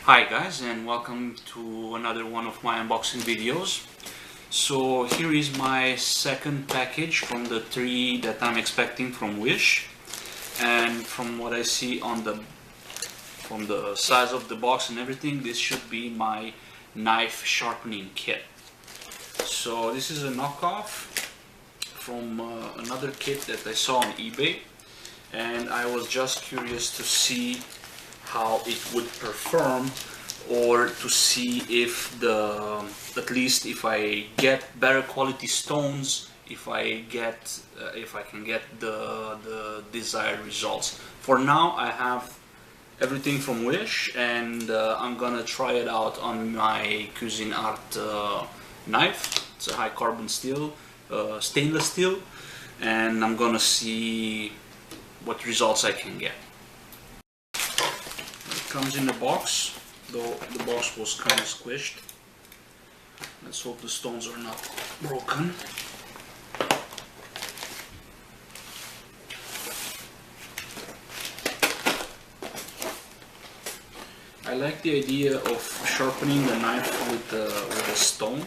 Hi guys, and welcome to another one of my unboxing videos. So here is my second package from the three that I'm expecting from Wish, and from what I see on from the size of the box and everything, this should be my knife sharpening kit. So this is a knockoff from another kit that I saw on eBay, and I was just curious to see how it would perform, or to see if at least if I get better quality stones, if I can get the desired results. For now I have everything from Wish, and I'm gonna try it out on my Cuisinart knife. It's a high carbon steel, stainless steel, and I'm gonna see what results I can get. Comes in the box, though the box was kind of squished. Let's hope the stones are not broken. I like the idea of sharpening the knife with a stone.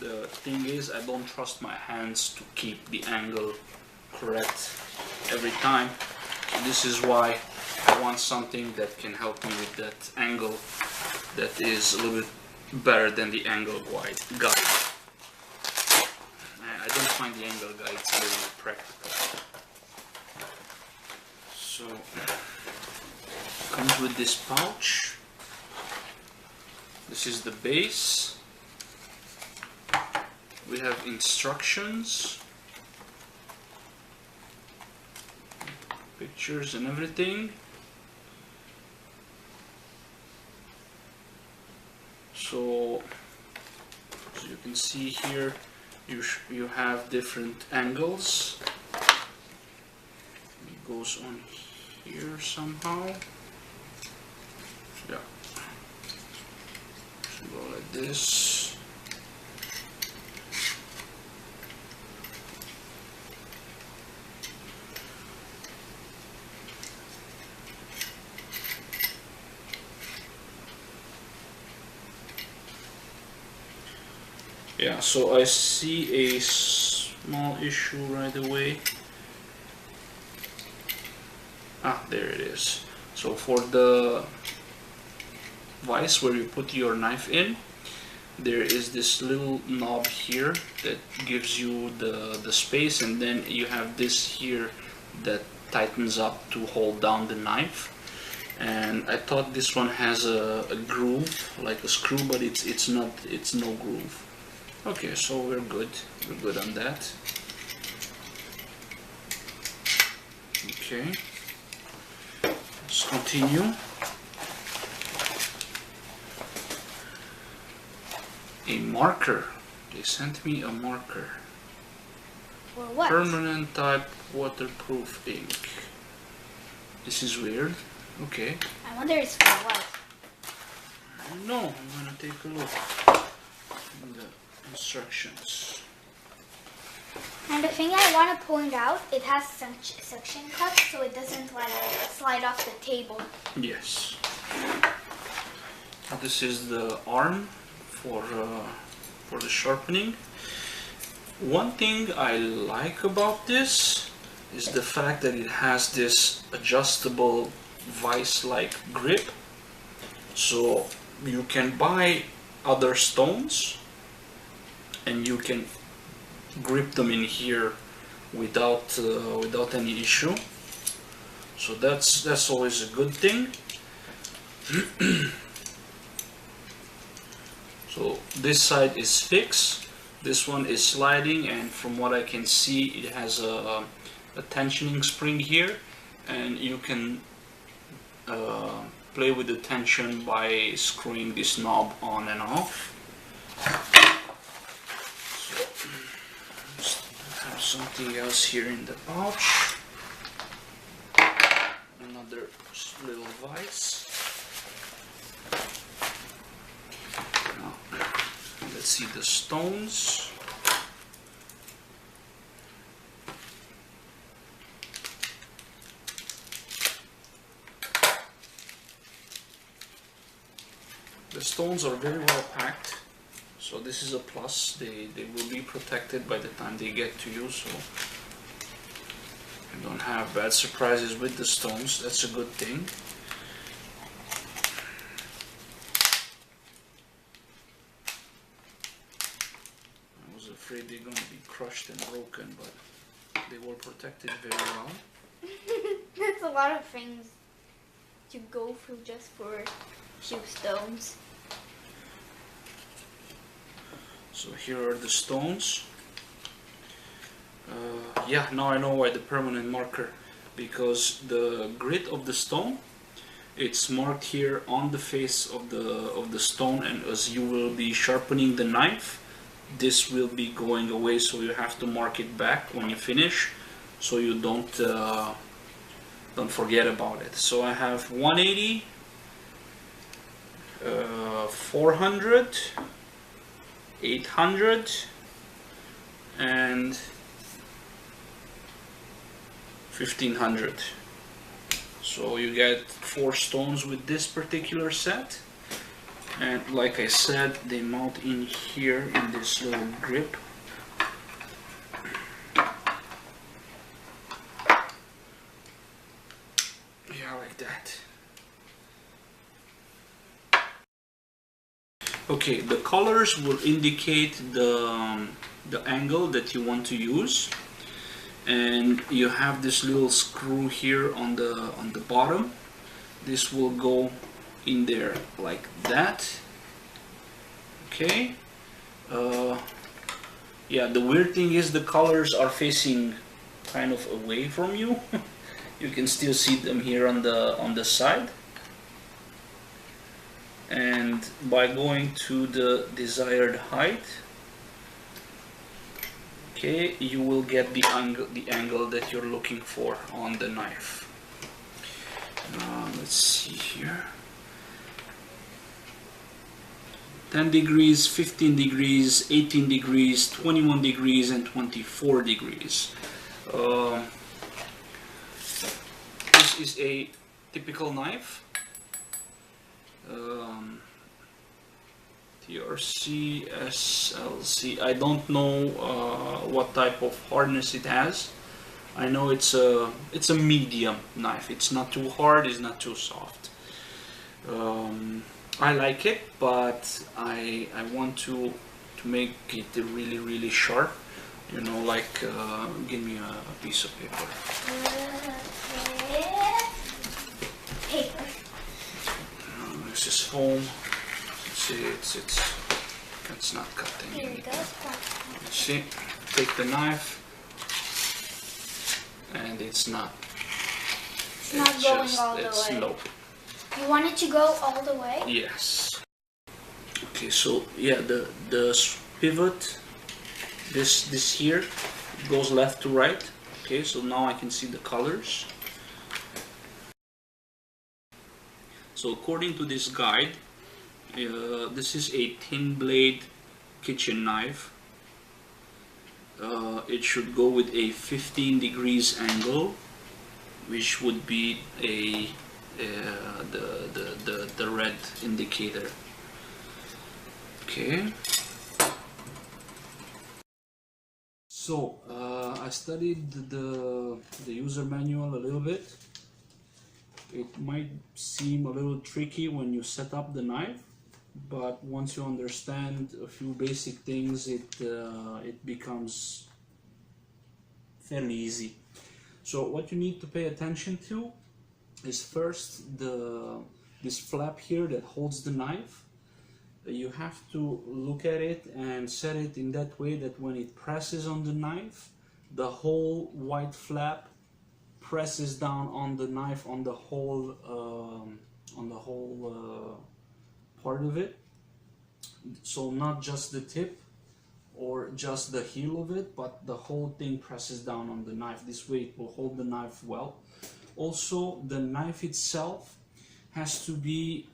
The thing is, I don't trust my hands to keep the angle correct every time. So this is why I want something that can help me with that angle that is a little bit better than the angle guide. I don't find the angle guides very practical. So comes with this pouch. This is the base. We have instructions, pictures and everything. So as you can see here, you have different angles. It goes on here somehow. Yeah, should go like this. Yeah, so I see a small issue right away. There it is. So for the vise where you put your knife in, there is this little knob here that gives you the space, and then you have this here that tightens up to hold down the knife. And I thought this one has a groove, like a screw, but it's not. It's no groove. Okay, so we're good on that. Okay, let's continue. A marker. They sent me a marker. For what? Permanent type waterproof ink. This is weird. Okay. I wonder it's for what? I don't know. I'm gonna take a look in the instructions. And the thing I want to point out, it has suction cups, so it doesn't slide off the table. Yes. This is the arm for the sharpening. One thing I like about this is the fact that it has this adjustable vice-like grip, so you can buy other stones and you can grip them in here without any issue. So that's always a good thing. So this side is fixed, this one is sliding, and from what I can see, it has a tensioning spring here, and you can play with the tension by screwing this knob on and off. So, have something else here in the pouch. Another little vise. Now, let's see the stones. The stones are very well packed, so this is a plus. They will be protected by the time they get to you, so you don't have bad surprises with the stones. That's a good thing. I was afraid they're going to be crushed and broken, but they were protected very well. That's a lot of things to go through just for few stones. So here are the stones. Yeah, now I know why the permanent marker, because the grit of the stone, it's marked here on the face of the stone, and as you will be sharpening the knife, this will be going away, so you have to mark it back when you finish, so you don't forget about it. So I have 180, 400, 800, and 1500. So you get 4 stones with this particular set, and like I said, they mount in here in this little grip. Yeah, like that. Okay, the colors will indicate the angle that you want to use, and you have this little screw here on the bottom. This will go in there like that. Okay. Yeah, the weird thing is the colors are facing kind of away from you. You can still see them here on the side. And by going to the desired height, okay, you will get the angle that you're looking for on the knife. Let's see here. 10 degrees, 15 degrees, 18 degrees, 21 degrees, and 24 degrees. This is a typical knife. TRC, SLC. I don't know what type of hardness it has. I know it's a medium knife. It's not too hard, it's not too soft. I like it, but I want to make it really sharp. You know, like give me a piece of paper. Paper. This is foam. See, it's not cutting. Here it goes. See, take the knife, and it's not. It's not going all the way. Nope. You want it to go all the way? Yes. Okay, so yeah, the pivot, this here, goes left to right. Okay, so now I can see the colors. So according to this guide, this is a thin blade kitchen knife. It should go with a 15 degrees angle, which would be the red indicator. Okay. So I studied the user manual a little bit. It might seem a little tricky when you set up the knife, but once you understand a few basic things, it becomes fairly easy. So what you need to pay attention to is first this flap here that holds the knife. You have to look at it and set it in that way that when it presses on the knife, the whole white flap presses down on the knife on the whole part of it. So not just the tip or just the heel of it, but the whole thing presses down on the knife. This way it will hold the knife well. Also, the knife itself has to be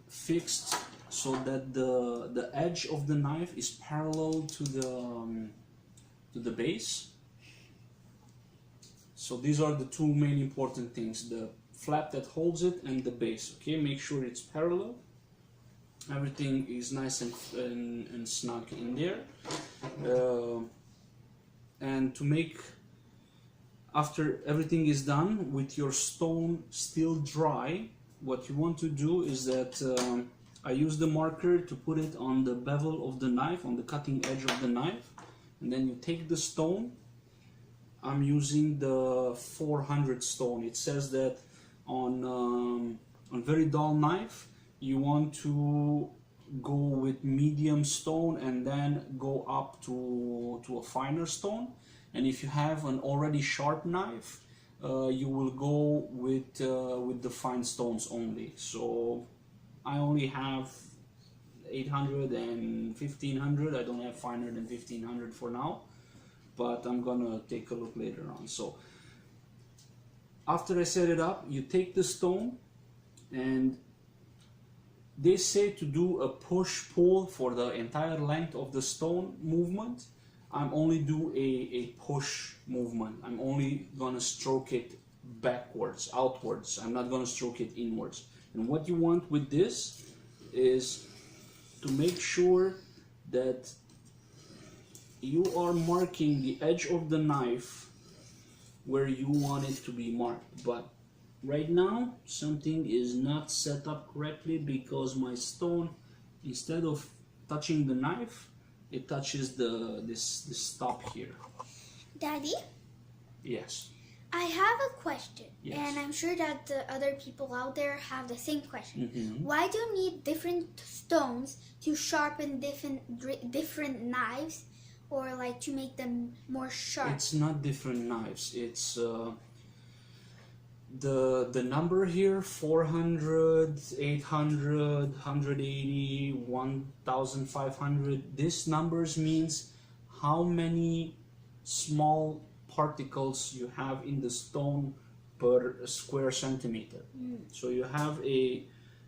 fixed so that the edge of the knife is parallel to the base. So these are the two main important things: the flap that holds it and the base. Okay, make sure it's parallel. everything is nice and snug in there. And to make, after everything is done with your stone still dry, what you want to do is that I use the marker to put it on the bevel of the knife, on the cutting edge of the knife, and then you take the stone. I'm using the 400 stone. It says that on very dull knife you want to go with medium stone and then go up to a finer stone. And if you have an already sharp knife, you will go with the fine stones only. So I only have 800 and 1500. I don't have finer than 1500 for now, but I'm gonna take a look later on. So after I set it up, you take the stone, and they say to do a push-pull for the entire length of the stone movement. I'm only do a push movement. I'm only gonna stroke it backwards, outwards. I'm not gonna stroke it inwards. And what you want with this is to make sure that you are marking the edge of the knife where you want it to be marked. But right now something is not set up correctly, because my stone, instead of touching the knife, it touches this top here. Daddy? Yes. I have a question, Yes. and I'm sure that the other people out there have the same question. Mm-hmm. Why do you need different stones to sharpen different knives, or like to make them more sharp? It's not different knives. It's the number here, 400, 800, 180, 1500. This numbers means how many small particles you have in the stone per square centimeter. So you have a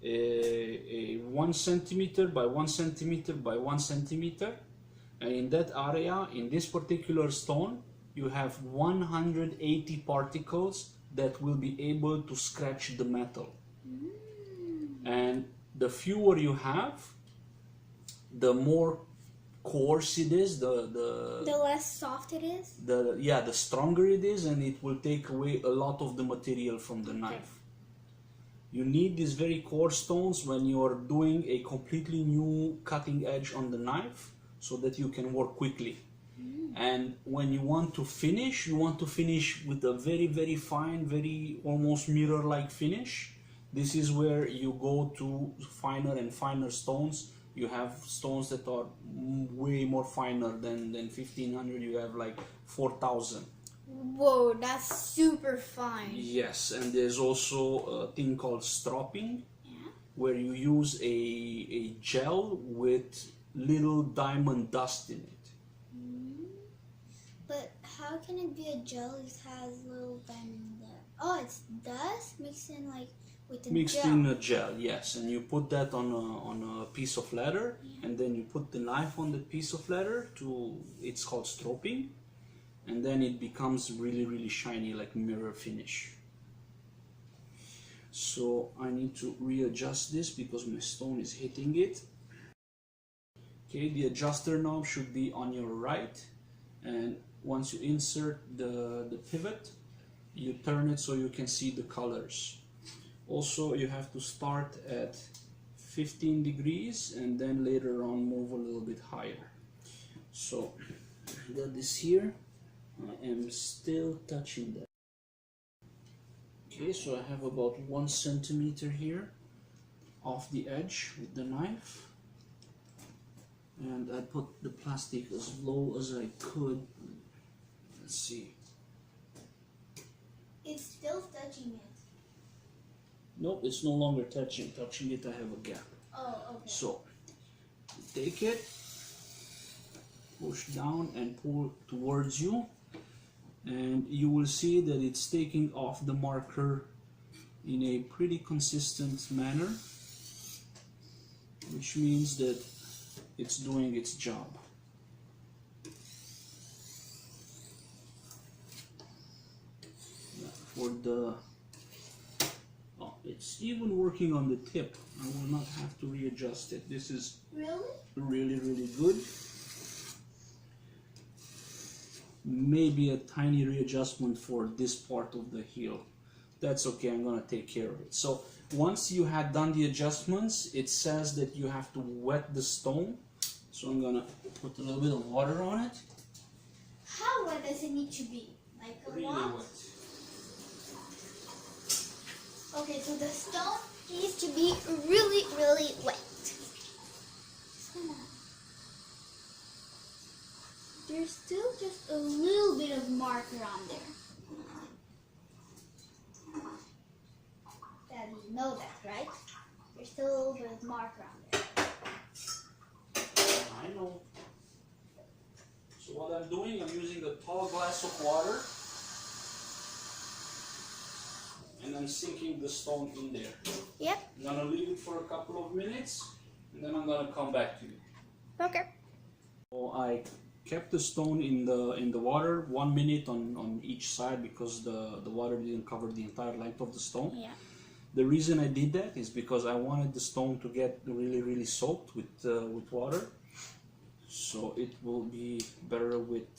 1 centimeter by 1 centimeter by 1 centimeter, and in that area, in this particular stone, you have 180 particles that will be able to scratch the metal. And the fewer you have, the more coarse it is, The less soft it is? the stronger it is, and it will take away a lot of the material from the knife. You need these very coarse stones when you're doing a completely new cutting edge on the knife, so that you can work quickly. And when you want to finish with a very, very fine, very almost mirror-like finish. This is where you go to finer and finer stones. You have stones that are way more finer than 1500. You have like 4000. Whoa, that's super fine. Yes, and there's also a thing called stropping, where you use a gel with little diamond dust in it. But how can it be a gel? It has little diamond there. Oh, it's dust mixed in like with the Mixed gel. in a gel, yes, and you put that on a piece of leather, and then you put the knife on the piece of leather it's called stropping, and then it becomes really, really shiny, like mirror finish. So I need to readjust this because my stone is hitting it. Okay, the adjuster knob should be on your right, and once you insert the pivot, you turn it so you can see the colors. Also, you have to start at 15 degrees and then later on move a little bit higher. So that is here. I am still touching that. Okay, so I have about 1 centimeter here off the edge with the knife. And I put the plastic as low as I could. Let's see. It's still touching it. Nope, it's no longer touching. Touching it, I have a gap. Oh, okay. So, take it, push down and pull towards you, and you will see that it's taking off the marker in a pretty consistent manner, which means that it's doing its job. For the it's even working on the tip. I will not have to readjust it. This is really good. Maybe a tiny readjustment for this part of the heel. That's okay, I'm gonna take care of it. So once you had done the adjustments, it says that you have to wet the stone. So I'm gonna put a little bit of water on it. How wet does it need to be? Like a Really lot? wet. Okay, so the stone needs to be really wet. Come on. There's still just a little bit of marker on there. Dad, you know that, right? There's still a little bit of marker on there. I know. So what I'm doing, I'm using a tall glass of water and I'm sinking the stone in there. Yep. I'm gonna leave it for a couple of minutes and then I'm gonna come back to you. Okay. So I kept the stone in the water 1 minute on each side because the water didn't cover the entire length of the stone. Yeah. The reason I did that is because I wanted the stone to get really soaked with water, so it will be better with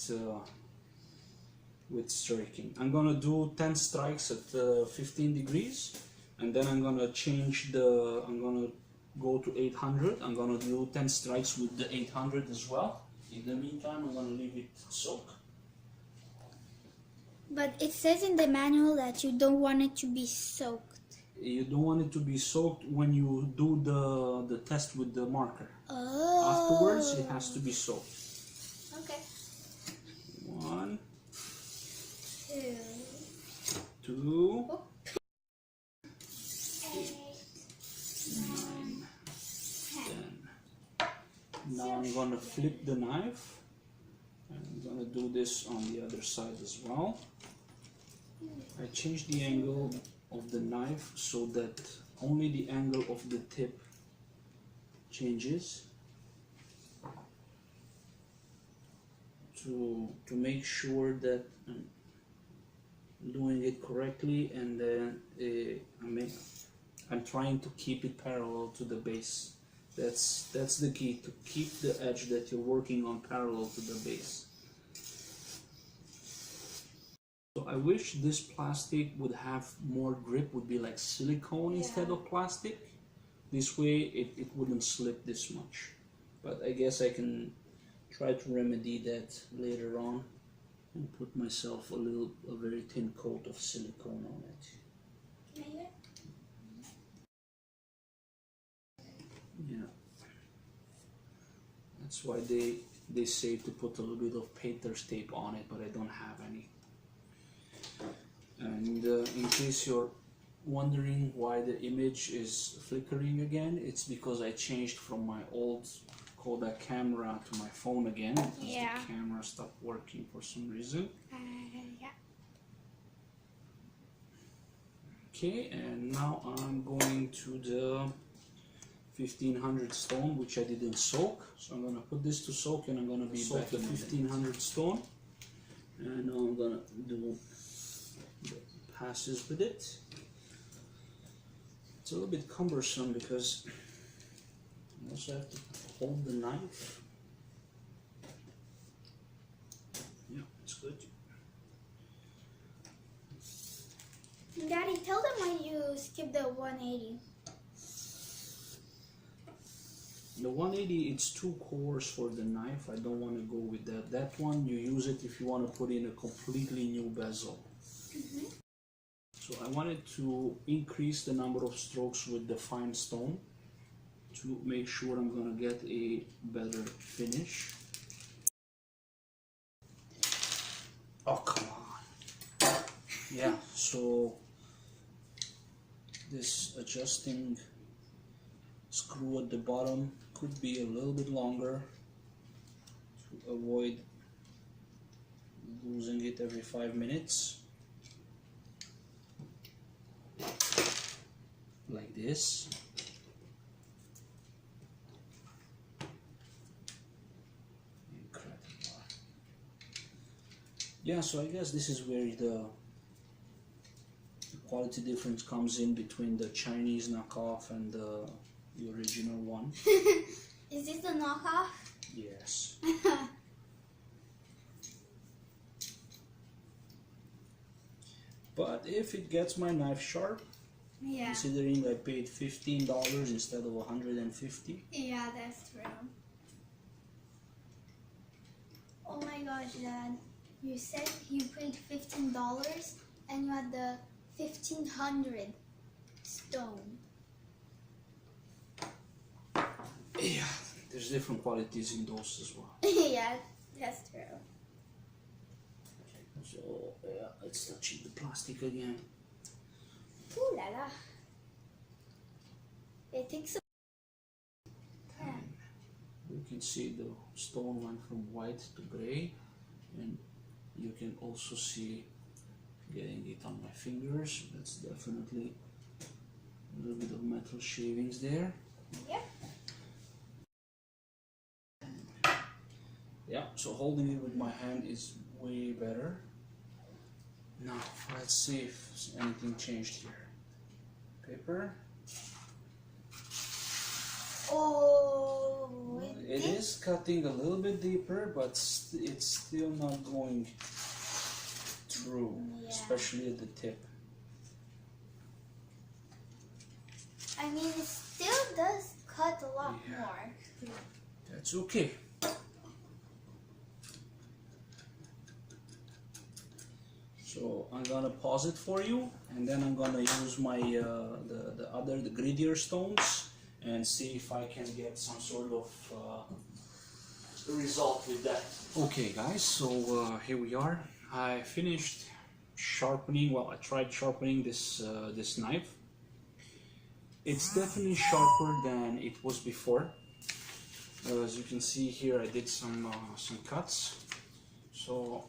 striking. I'm gonna do 10 strikes at 15 degrees, and then I'm gonna change I'm gonna go to 800. I'm gonna do 10 strikes with the 800 as well. In the meantime, I'm gonna leave it soak. But it says in the manual that you don't want it to be soaked. You don't want it to be soaked when you do the test with the marker. Oh. Afterwards, it has to be soaked. Okay. 1, 2, 2, 8, 9, 10. Now I'm gonna flip the knife. And I'm gonna do this on the other side as well. I changed the angle of the knife so that only the angle of the tip changes to make sure that I'm doing it correctly, and then I'm trying to keep it parallel to the base. That's the key, to keep the edge that you're working on parallel to the base. So I wish this plastic would have more grip, would be like silicone instead of plastic. This way it wouldn't slip this much. But I guess I can try to remedy that later on and put myself a very thin coat of silicone on it. Yeah. That's why they say to put a little bit of painter's tape on it, but I don't have any. And in case you're wondering why the image is flickering again, it's because I changed from my old Kodak camera to my phone again, because the camera stopped working for some reason. Yeah. Okay, and now I'm going to the 1500 stone, which I didn't soak. So I'm going to put this to soak, and I'm going to be back the 1500 stone. And now I'm going to do the passes with it. It's a little bit cumbersome because I also have to hold the knife. Yeah, it's good. Daddy, tell them why you skip the 180. The 180, it's too coarse for the knife. I don't want to go with that. That one, you use it if you want to put in a completely new bezel. So I wanted to increase the number of strokes with the fine stone to make sure I'm going to get a better finish. Oh, come on. Yeah, so this adjusting screw at the bottom could be a little bit longer to avoid losing it every 5 minutes. Like this. Incredible. Yeah, so I guess this is where the quality difference comes in between the Chinese knockoff and the original one. Is this the knockoff? Yes. But if it gets my knife sharp, Yeah. considering I paid $15 instead of $150. Yeah, that's true. Oh my gosh, Dad. You said you paid $15 and you had the 1500 stone. Yeah, there's different qualities in those as well. Yeah, that's true. So, yeah, let's touch the plastic again. Ooh la la. It takes a... Yeah. You can see the stone went from white to gray, and you can also see getting it on my fingers. That's definitely a little bit of metal shavings there. Yep. Yeah, so holding it with my hand is way better. Now, let's see if anything changed here. Paper. Oh, It is cutting a little bit deeper, but it's still not going through, Yeah. especially at the tip. I mean, it still does cut a lot Yeah. more. That's okay. So I'm gonna pause it for you, and then I'm gonna use my the grittier stones and see if I can get some sort of result with that. Okay, guys, so here we are. I finished sharpening. Well, I tried sharpening this knife. It's definitely sharper than it was before. As you can see here, I did some cuts. So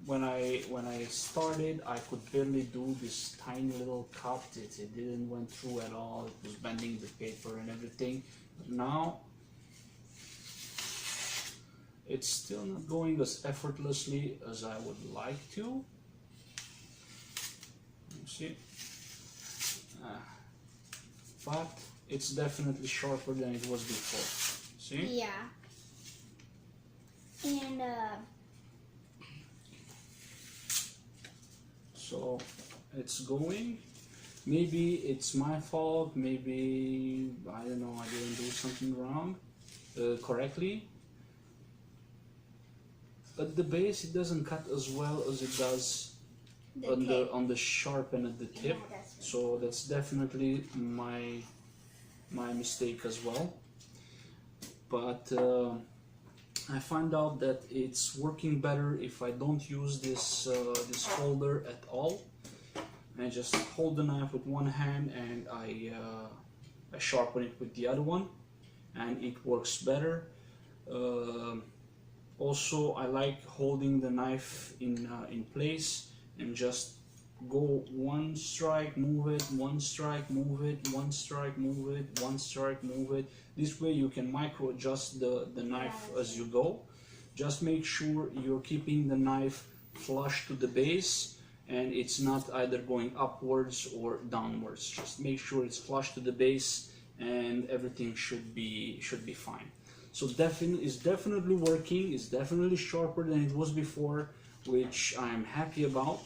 when I started, I could barely do this tiny little cut. It didn't went through at all. It was bending the paper and everything. But now it's still not going as effortlessly as I would like to. You see, but it's definitely sharper than it was before. See? Yeah. And So it's going. Maybe it's my fault. Maybe I don't know. I didn't do something wrong, correctly. At the base, it doesn't cut as well as it does on the sharp end at the tip. Yeah, that's right. So that's definitely my mistake as well. But I find out that it's working better if I don't use this holder at all. I just hold the knife with one hand and I sharpen it with the other one, and it works better. Also, I like holding the knife in place and just go one strike, move it, one strike, move it, one strike, move it, one strike, move it. This way you can micro adjust the knife as you go. Just make sure you're keeping the knife flush to the base and it's not either going upwards or downwards. Just make sure it's flush to the base and everything should be fine. So it's definitely working. It's definitely sharper than it was before, which I'm happy about.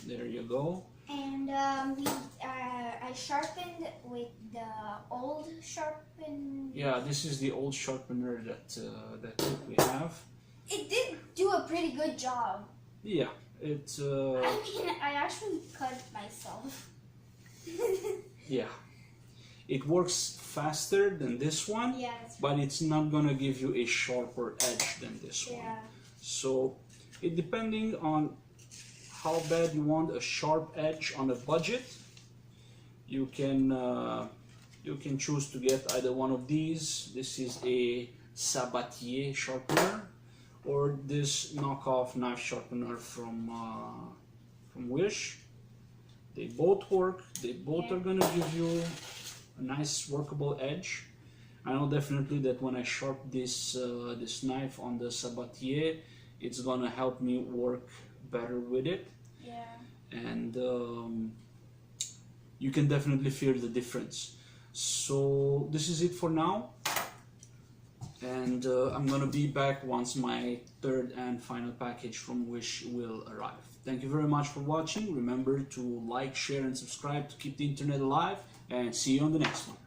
There you go. And I sharpened with the old sharpen. Yeah, this is the old sharpener that we have. It did do a pretty good job. Yeah, it's. I mean, I actually cut myself. Yeah, it works faster than this one, Yeah, but it's not gonna give you a sharper edge than this one. yeah. So, it depending on how bad you want a sharp edge on a budget, you can choose to get either one of these. This is a Sabatier sharpener, or this knockoff knife sharpener from Wish. They both work. They both are gonna give you a nice workable edge. I know definitely that when I sharp this this knife on the Sabatier, it's gonna help me work better with it. Yeah. and you can definitely feel the difference. So this is it for now, and I'm gonna be back once my third and final package from Wish will arrive. Thank you very much for watching. Remember to like, share and subscribe to keep the internet alive, and see you on the next one.